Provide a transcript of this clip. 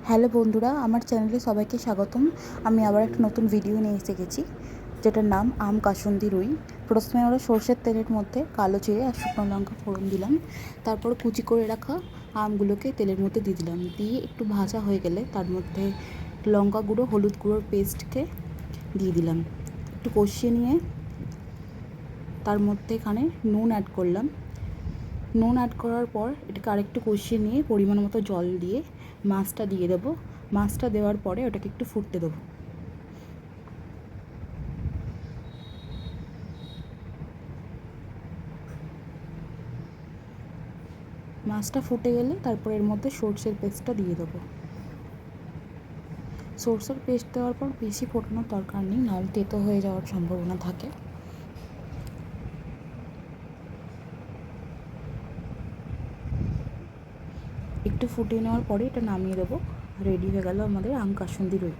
Hello বন্ধুরা, আমার চ্যানেলে সবাইকে স্বাগতম। আমি আবার একটা নতুন ভিডিও নিয়ে এসে গেছি, যেটার নাম আম কাসুন্দি রুই। প্রথমে আমরা সর্ষের তেলের মধ্যে কালো জিরে আর শুকনো লঙ্কা ফোড়ন দিলাম। তারপর কুচি করে রাখা আমগুলোকে তেলের মধ্যে দিয়ে দিলাম। দিয়ে একটু ভাজা হয়ে গেলে তার মধ্যে লঙ্কা গুঁড়ো, হলুদ গুঁড়োর পেস্টকে দিয়ে দিলাম। একটু কষিয়ে নিয়ে তার মধ্যে এখানে নুন অ্যাড করলাম। নুন অ্যাড করার পর এটাকে আরেকটু কষিয়ে নিয়ে পরিমাণ মতো জল দিয়ে মাছটা দিয়ে দেবো। মাছটা দেওয়ার পরে ওটাকে একটু ফুটতে দেবো। মাছটা ফুটে গেলে তারপর এর মধ্যে সর্ষের পেস্টটা দিয়ে দেবো। সর্ষের পেস্ট দেওয়ার পর বেশি ফোটানোর দরকার নেই, নাহলে তেতো হয়ে যাওয়ার সম্ভাবনা থাকে। একটু ফুটিয়ে নেওয়ার পরে এটা নামিয়ে দেবো। রেডি হয়ে গেল আমাদের আম কাসুন্দি রুই।